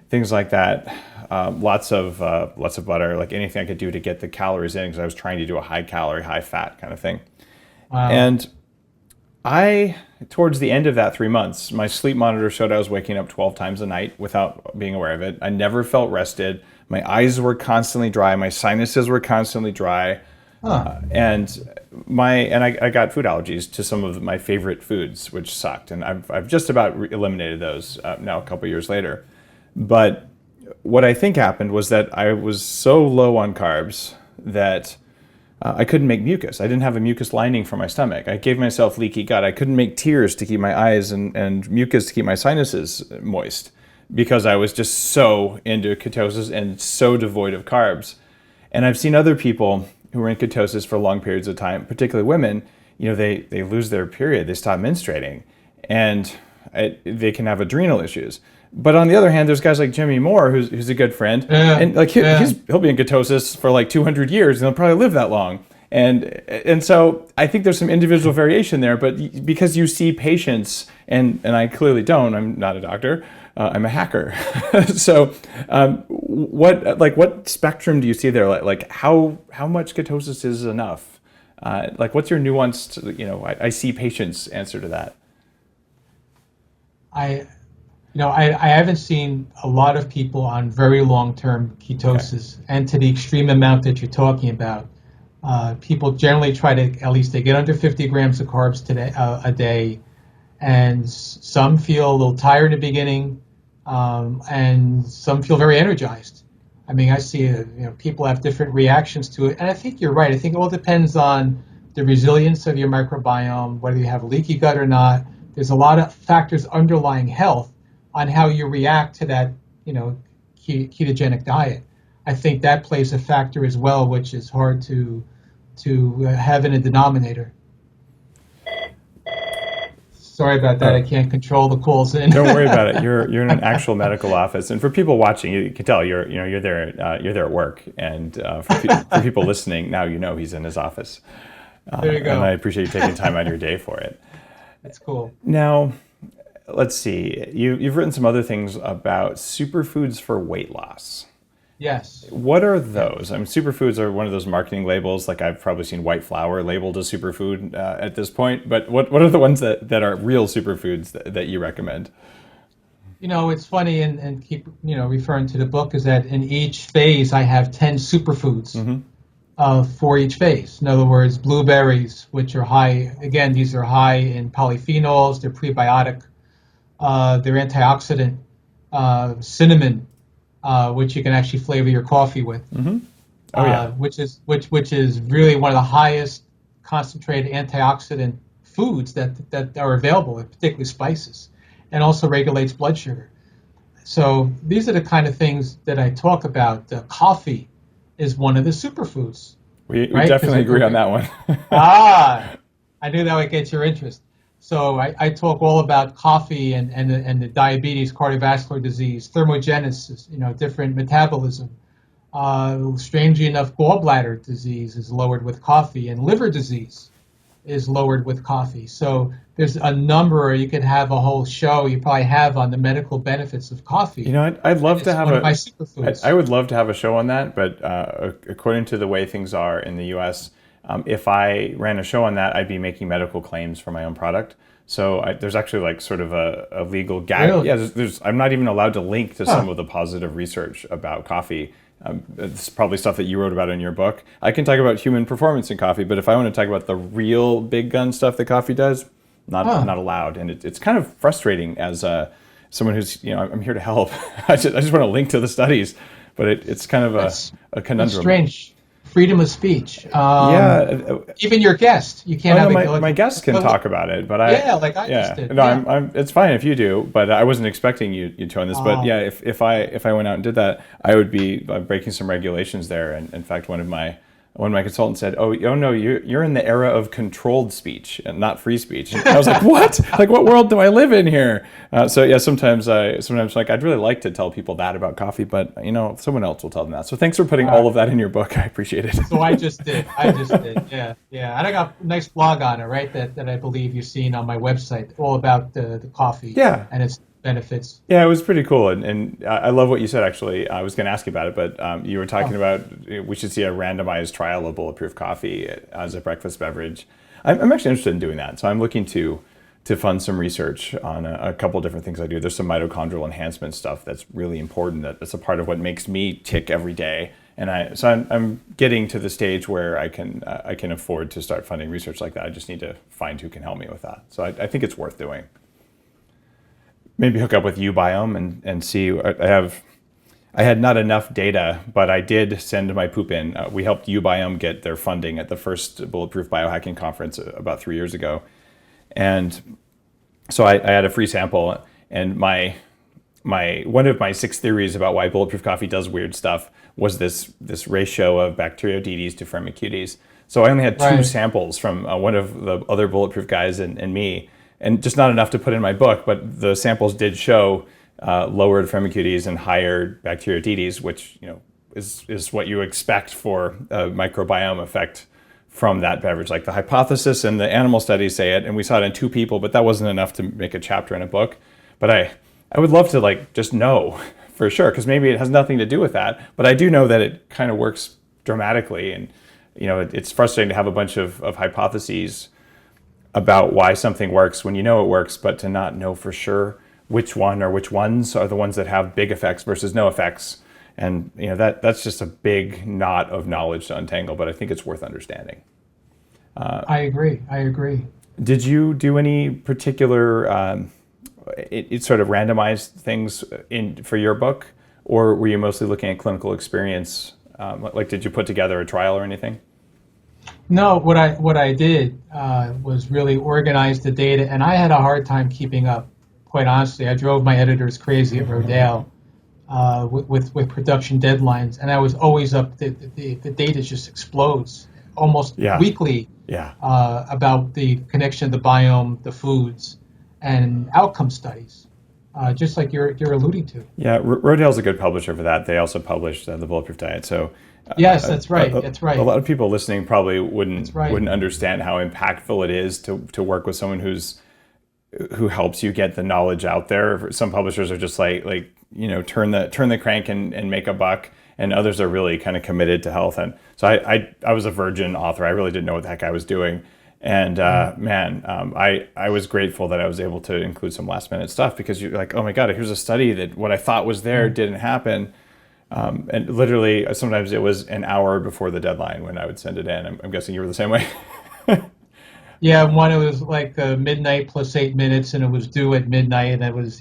things like that, lots of butter, like anything I could do to get the calories in, because I was trying to do a high calorie, high fat kind of thing. Wow. And towards the end of that 3 months, my sleep monitor showed I was waking up 12 times a night without being aware of it. I never felt rested. My eyes were constantly dry. My sinuses were constantly dry. And I got food allergies to some of my favorite foods, which sucked. And I've just about eliminated those now a couple years later. But what I think happened was that I was so low on carbs that I couldn't make mucus. I didn't have a mucus lining for my stomach. I gave myself leaky gut. I couldn't make tears to keep my eyes and mucus to keep my sinuses moist, because I was just so into ketosis and so devoid of carbs. And I've seen other people who are in ketosis for long periods of time, particularly women, they lose their period, they stop menstruating, and they can have adrenal issues. But on the other hand, there's guys like Jimmy Moore, who's a good friend, and he'll be in ketosis for like 200 years, and he'll probably live that long. And so I think there's some individual variation there, but because you see patients, and I clearly don't, I'm not a doctor, I'm a hacker. So what spectrum do you see there? Like how much ketosis is enough? Like what's your nuanced, I see patients answer to that? I haven't seen a lot of people on very long-term ketosis, and to the extreme amount that you're talking about. People generally try to, at least they get under 50 grams of carbs a day, and some feel a little tired in the beginning, and some feel very energized. I mean, I see people have different reactions to it, and I think you're right. I think it all depends on the resilience of your microbiome, whether you have a leaky gut or not. There's a lot of factors underlying health on how you react to that, ketogenic diet. I think that plays a factor as well, which is hard to have in a denominator. Sorry about that. I can't control the calls in. Don't worry about it. You're in an actual medical office, and for people watching, you can tell you're there at work, and for people listening, now he's in his office. There you go. And I appreciate you taking time out of your day for it. That's cool. Now, let's see. You've written some other things about superfoods for weight loss. Yes. What are those? I mean, superfoods are one of those marketing labels. Like I've probably seen white flour labeled as superfood at this point. But what are the ones that are real superfoods that you recommend? It's funny, and keep referring to the book, is that in each phase I have 10 superfoods for each phase. In other words, blueberries, which are high. Again, these are high in polyphenols. They're prebiotic. They're antioxidant. Cinnamon. Which you can actually flavor your coffee with, which is really one of the highest concentrated antioxidant foods that are available, particularly spices, and also regulates blood sugar. So these are the kind of things that I talk about. Coffee is one of the superfoods. We definitely agree on that one. I knew that would get your interest. So I talk all about coffee and the diabetes, cardiovascular disease, thermogenesis, different metabolism. Strangely enough, gallbladder disease is lowered with coffee, and liver disease is lowered with coffee. So there's a number. You could have a whole show you probably have on the medical benefits of coffee. I'd love to have one of my superfoods. I would love to have a show on that, but according to the way things are in the U.S., if I ran a show on that, I'd be making medical claims for my own product. So there's actually like sort of a legal gag. Really? Yeah, I'm not even allowed to link to some of the positive research about coffee. It's probably stuff that you wrote about in your book. I can talk about human performance in coffee, but if I want to talk about the real big gun stuff that coffee does, not allowed. And it's kind of frustrating as someone who's, I'm here to help. I just want to link to the studies, but it's kind of a conundrum. It's strange. Freedom of speech. Even your guest, you can't have my guests can talk about it, but I just did. No, I'm it's fine if you do, but I wasn't expecting you to on this. But yeah, if I went out and did that, I would be breaking some regulations there. And in fact, one of my consultants said, "Oh no, you're in the era of controlled speech and not free speech." And I was like, "What? Like, what world do I live in here?" So yeah, sometimes like I'd really like to tell people that about coffee, but someone else will tell them that. So thanks for putting all of that in your book. I appreciate it. So I just did. Yeah. And I got a nice blog on it, right? That I believe you've seen on my website, all about the coffee. Yeah. And its benefits. Yeah, it was pretty cool, and I love what you said. Actually, I was going to ask you about it, but you were talking about we should see a randomized trial of Bulletproof coffee as a breakfast beverage. I'm actually interested in doing that, so I'm looking to fund some research on a couple of different things I do. There's some mitochondrial enhancement stuff that's really important. That's a part of what makes me tick every day, and I'm getting to the stage where I can afford to start funding research like that. I just need to find who can help me with that. So I think it's worth doing. Maybe hook up with Biome and see. I had not enough data, but I did send my poop in. We helped Biome get their funding at the first Bulletproof Biohacking Conference about 3 years ago. And so I had a free sample, and my one of my 6 theories about why Bulletproof coffee does weird stuff was this ratio of Bacteroidetes to Firmicutes. So I only had 2 samples from one of the other Bulletproof guys and me, and just not enough to put in my book, but the samples did show lowered Firmicutes and higher Bacteroidetes, which is what you expect for a microbiome effect from that beverage. Like the hypothesis and the animal studies say it, and we saw it in 2 people, but that wasn't enough to make a chapter in a book. But I would love to like just know for sure, because maybe it has nothing to do with that, but I do know that it kind of works dramatically. And it's frustrating to have a bunch of hypotheses about why something works when you know it works, but to not know for sure which one or which ones are the ones that have big effects versus no effects. And that's just a big knot of knowledge to untangle, but I think it's worth understanding. I agree. Did you do any particular it sort of randomized things for your book, or were you mostly looking at clinical experience? Like, did you put together a trial or anything? No, what I did was really organize the data, and I had a hard time keeping up. Quite honestly, I drove my editors crazy at Rodale with production deadlines, and I was always up. The data just explodes almost weekly about the connection of the biome, the foods, and outcome studies, just like you're alluding to. Yeah, Rodale's a good publisher for that. They also published the Bulletproof Diet. So yes, that's right. That's right. A lot of people listening probably wouldn't understand how impactful it is to work with someone who helps you get the knowledge out there. Some publishers are just like turn the crank and make a buck, and others are really kind of committed to health. And so I was a virgin author. I really didn't know what the heck I was doing. And I was grateful that I was able to include some last minute stuff, because you're like, oh my God, here's a study that what I thought was there didn't happen. And literally sometimes it was an hour before the deadline when I would send it in. I'm guessing you were the same way. Yeah, one, it was like midnight plus 8 minutes, and it was due at midnight, and that was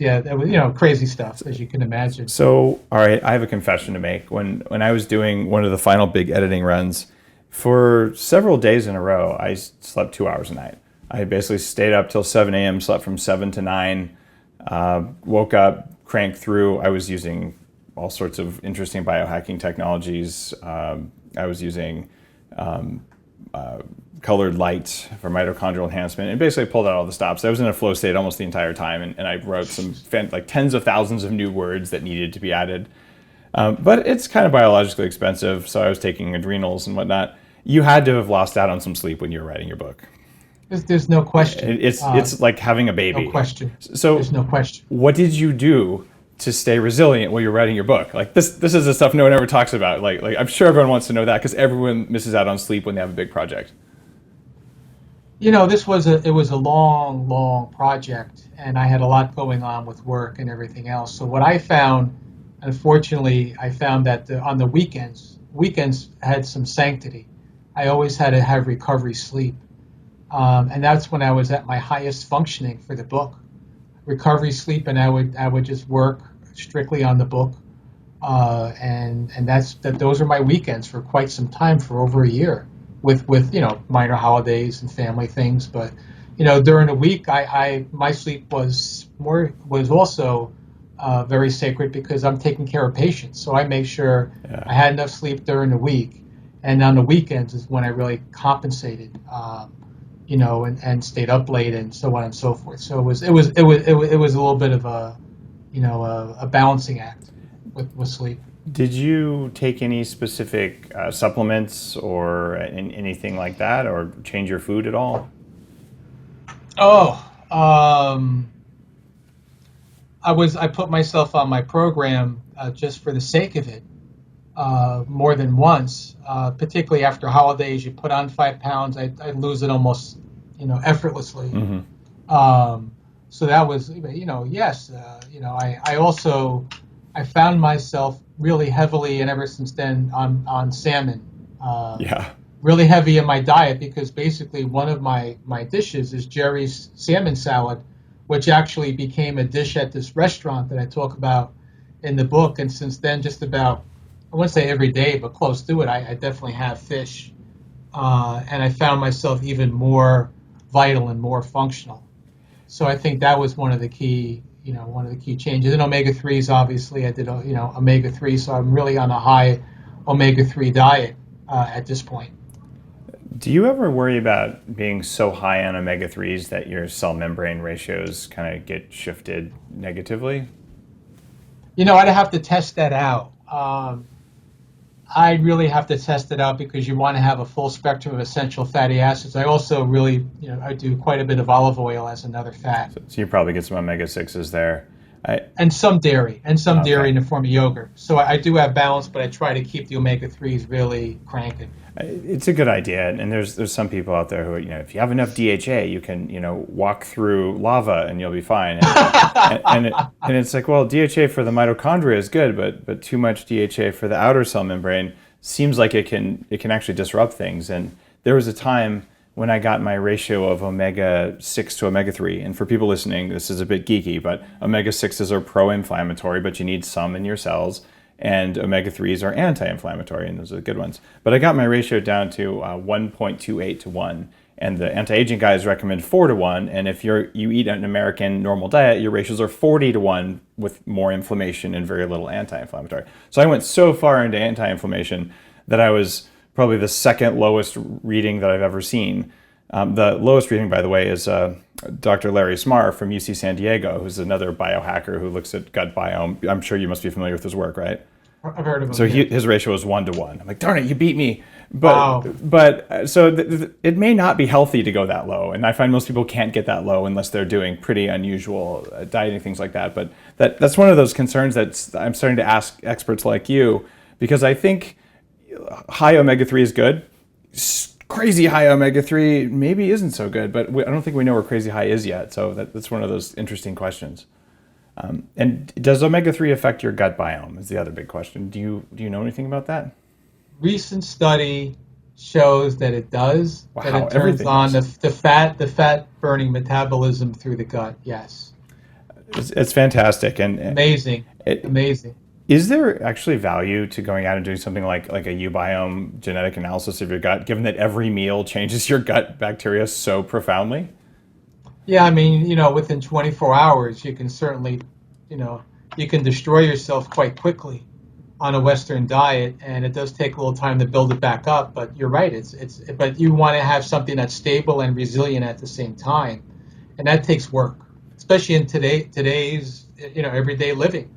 crazy stuff, as you can imagine. So, all right, I have a confession to make. When I was doing one of the final big editing runs, for several days in a row, I slept 2 hours a night. I basically stayed up till 7 a.m., slept from 7 to 9, woke up, cranked through. I was using all sorts of interesting biohacking technologies. I was using colored light for mitochondrial enhancement, and basically pulled out all the stops. I was in a flow state almost the entire time, and I wrote some like tens of thousands of new words that needed to be added. But it's kind of biologically expensive, so I was taking adrenals and whatnot. You had to have lost out on some sleep when you were writing your book. There's no question. It's like having a baby. No question. So there's no question. What did you do to stay resilient while you're writing your book? Like this is the stuff no one ever talks about. Like I'm sure everyone wants to know that, because everyone misses out on sleep when they have a big project. This was a long project, and I had a lot going on with work and everything else. So what I found, unfortunately, that on the weekends had some sanctity. I always had to have recovery sleep. And that's when I was at my highest functioning for the book. Recovery sleep, and I would just work strictly on the book. And those are my weekends for quite some time, for over a year, with minor holidays and family things. But during the week, my sleep was also very sacred, because I'm taking care of patients. So I make sure I had enough sleep during the week, and on the weekends is when I really compensated, and stayed up late and so on and so forth. So it was a little bit of a balancing act with sleep. Did you take any specific supplements or anything like that, or change your food at all? I put myself on my program just for the sake of it, more than once, particularly after holidays. You put on 5 pounds, I'd lose it almost, effortlessly. Mm-hmm. So that was, yes. I found myself really heavily, and ever since then, on salmon. Really heavy in my diet, because basically one of my dishes is Jerry's salmon salad, which actually became a dish at this restaurant that I talk about in the book. And since then, just about, I wouldn't say every day, but close to it, I definitely have fish. And I found myself even more vital and more functional. So I think that was one of the key changes. And omega-3s, obviously, I did, omega-3, so I'm really on a high omega-3 diet at this point. Do you ever worry about being so high on omega-3s that your cell membrane ratios kind of get shifted negatively? I'd have to test that out. I really have to test it out because you want to have a full spectrum of essential fatty acids. I also really, I do quite a bit of olive oil as another fat. So you probably get some omega-6s there. And some dairy, Okay. in the form of yogurt. So I do have balance, but I try to keep the omega-3s really cranking. It's a good idea, and there's some people out there who, if you have enough DHA, you can, walk through lava and you'll be fine. And it's like, well, DHA for the mitochondria is good, but too much DHA for the outer cell membrane seems like it can actually disrupt things. And there was a time when I got my ratio of omega-6 to omega-3, and for people listening, this is a bit geeky, but omega-6s are pro-inflammatory, but you need some in your cells. And omega-3s are anti-inflammatory, and those are the good ones. But I got my ratio down to 1.28 to 1. And the anti-aging guys recommend 4 to 1. And if you eat an American normal diet, your ratios are 40 to 1 with more inflammation and very little anti-inflammatory. So I went so far into anti-inflammation that I was probably the second lowest reading that I've ever seen. The lowest reading, by the way, is Dr. Larry Smarr from UC San Diego, who's another biohacker who looks at gut biome. I'm sure you must be familiar with his work, right? I've heard of him. So his ratio is 1 to 1. I'm like, darn it, you beat me. But it may not be healthy to go that low. And I find most people can't get that low unless they're doing pretty unusual dieting, things like that. But that's one of those concerns that I'm starting to ask experts like you, because I think high omega-3 is good. Crazy high omega-3 maybe isn't so good, but I don't think we know where crazy high is yet. So that's one of those interesting questions. And does omega-3 affect your gut biome is the other big question. Do you know anything about that? Recent study shows that it does, Wow, that it turns on the fat burning metabolism through the gut. Yes. It's fantastic. And amazing. Amazing. Is there actually value to going out and doing something like a ubiome genetic analysis of your gut, given that every meal changes your gut bacteria so profoundly? Yeah, I mean, within 24 hours, you can certainly, you can destroy yourself quite quickly on a Western diet, and it does take a little time to build it back up. But you're right, but you want to have something that's stable and resilient at the same time, and that takes work, especially in today's everyday living.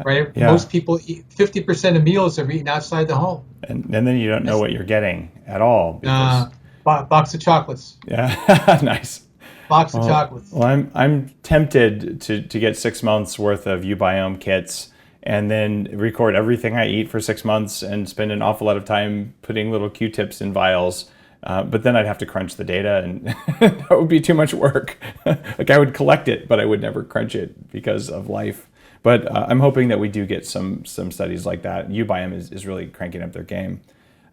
Right? Yeah. Most people eat 50% of meals are eaten outside the home. And then you don't know what you're getting at all. Because, box of chocolates. Yeah, nice. Box of chocolates. Well, I'm tempted to get 6 months worth of ubiome kits and then record everything I eat for 6 months and spend an awful lot of time putting little Q-tips in vials. But then I'd have to crunch the data, and that would be too much work. Like I would collect it, but I would never crunch it because of life. But I'm hoping that we do get some studies like that. Ubiome is really cranking up their game.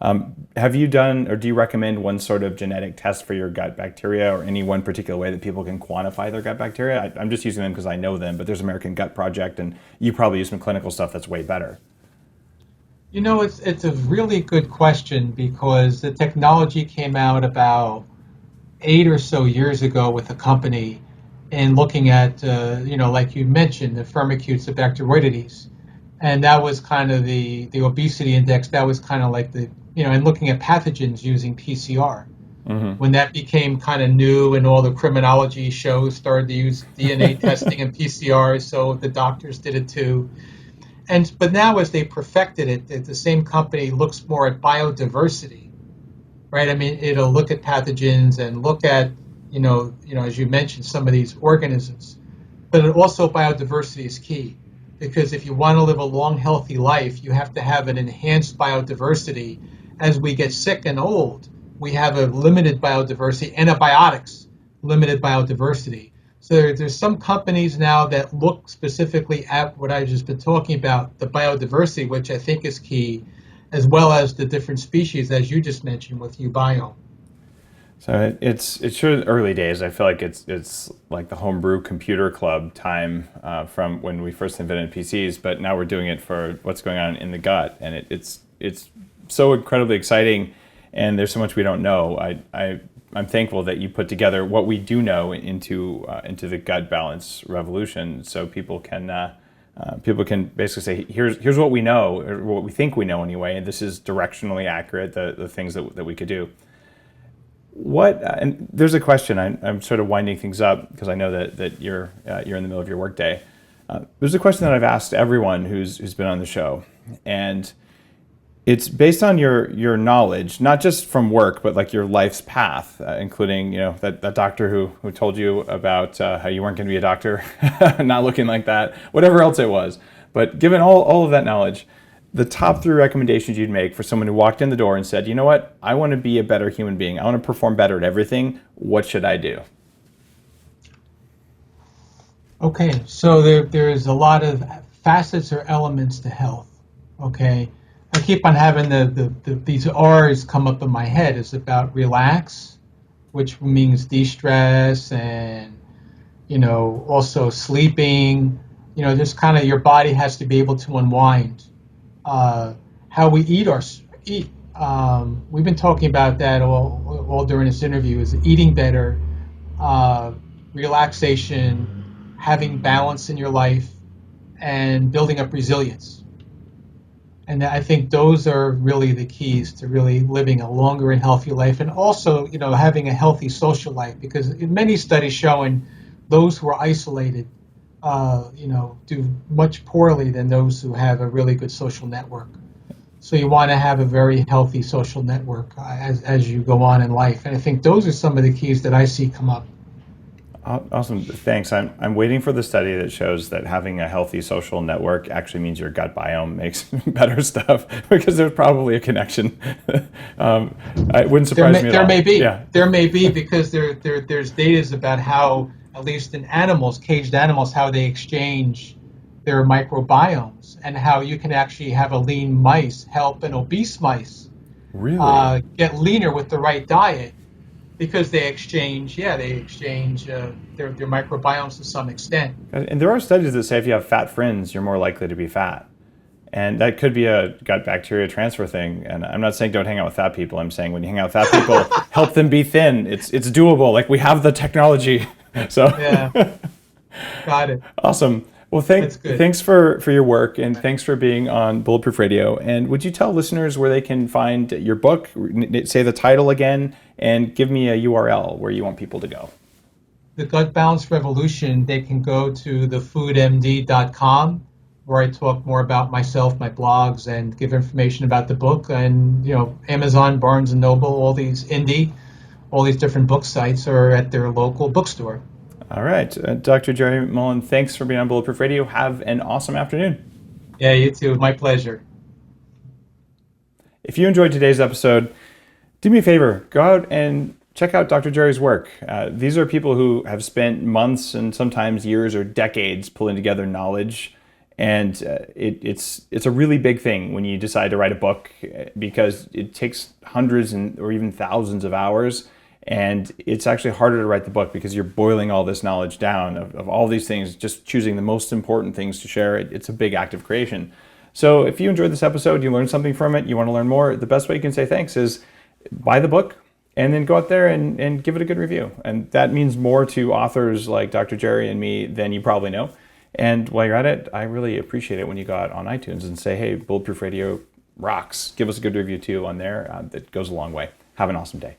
Have you done, or do you recommend one sort of genetic test for your gut bacteria, or any one particular way that people can quantify their gut bacteria? I'm just using them because I know them, but there's American Gut Project, and you probably use some clinical stuff that's way better. It's a really good question, because the technology came out about 8 or so years ago with a company, and looking at, like you mentioned, the firmicutes of bacteroidetes. And that was kind of the obesity index. That was kind of like and looking at pathogens using PCR. Mm-hmm. When that became kind of new and all the criminology shows started to use DNA testing and PCR, so the doctors did it too. But now as they perfected it, the same company looks more at biodiversity, right? I mean, it'll look at pathogens and look at as you mentioned, some of these organisms. But also biodiversity is key, because if you want to live a long, healthy life, you have to have an enhanced biodiversity. As we get sick and old, we have a limited biodiversity. Antibiotics, limited biodiversity. So there's some companies now that look specifically at what I've just been talking about, the biodiversity, which I think is key, as well as the different species, as you just mentioned with ubiome. So it's sure early days. I feel like it's like the homebrew computer club time from when we first invented PCs, but now we're doing it for what's going on in the gut, and it's so incredibly exciting. And there's so much we don't know. I'm thankful that you put together what we do know into the gut balance revolution, so people can basically say, here's what we know, or what we think we know anyway, and this is directionally accurate. The things that we could do. And there's a question. I'm sort of winding things up because I know that you're in the middle of your workday. There's a question that I've asked everyone who's been on the show, and It's based on your knowledge, not just from work, but like your life's path, including, that doctor who told you about how you weren't going to be a doctor, not looking like that, whatever else it was. But given all of that knowledge, the top 3 recommendations you'd make for someone who walked in the door and said, you know what, I want to be a better human being. I want to perform better at everything. What should I do? Okay, so there's a lot of facets or elements to health. Okay, I keep on having these R's come up in my head. It's about relax, which means de-stress, and also sleeping. Just kind of your body has to be able to unwind. How we eat. We've been talking about that all during this interview. Is eating better, relaxation, having balance in your life, and building up resilience. And I think those are really the keys to really living a longer and healthier life, and also, having a healthy social life. Because in many studies showing those who are isolated, do much poorly than those who have a really good social network. So you want to have a very healthy social network as you go on in life. And I think those are some of the keys that I see come up. Awesome. Thanks. I'm waiting for the study that shows that having a healthy social network actually means your gut biome makes better stuff, because there's probably a connection. It wouldn't surprise me at all. There may be. Yeah. There may be, because there's data about how, at least in animals, caged animals, how they exchange their microbiomes, and how you can actually have a lean mice help an obese mice really get leaner with the right diet, because they exchange their microbiomes to some extent. And there are studies that say if you have fat friends, you're more likely to be fat. And that could be a gut bacteria transfer thing. And I'm not saying don't hang out with fat people. I'm saying when you hang out with fat people, help them be thin. It's doable. Like, we have the technology. So yeah, got it. Awesome. Well, thanks for your work, and thanks for being on Bulletproof Radio. And would you tell listeners where they can find your book? Say the title again, and give me a URL where you want people to go. The Gut Balance Revolution, they can go to thefoodmd.com, where I talk more about myself, my blogs, and give information about the book. And, Amazon, Barnes & Noble, all these different book sites are at their local bookstore. All right. Dr. Gerard Mullin, thanks for being on Bulletproof Radio. Have an awesome afternoon. Yeah, you too. My pleasure. If you enjoyed today's episode, do me a favor. Go out and check out Dr. Jerry's work. These are people who have spent months and sometimes years or decades pulling together knowledge. And it's a really big thing when you decide to write a book, because it takes hundreds or even thousands of hours. And it's actually harder to write the book because you're boiling all this knowledge down of all these things, just choosing the most important things to share. It's a big act of creation. So if you enjoyed this episode, you learned something from it, you want to learn more, the best way you can say thanks is buy the book and then go out there and give it a good review. And that means more to authors like Dr. Jerry and me than you probably know. And while you're at it, I really appreciate it when you go out on iTunes and say, hey, Bulletproof Radio rocks. Give us a good review too on there. That goes a long way. Have an awesome day.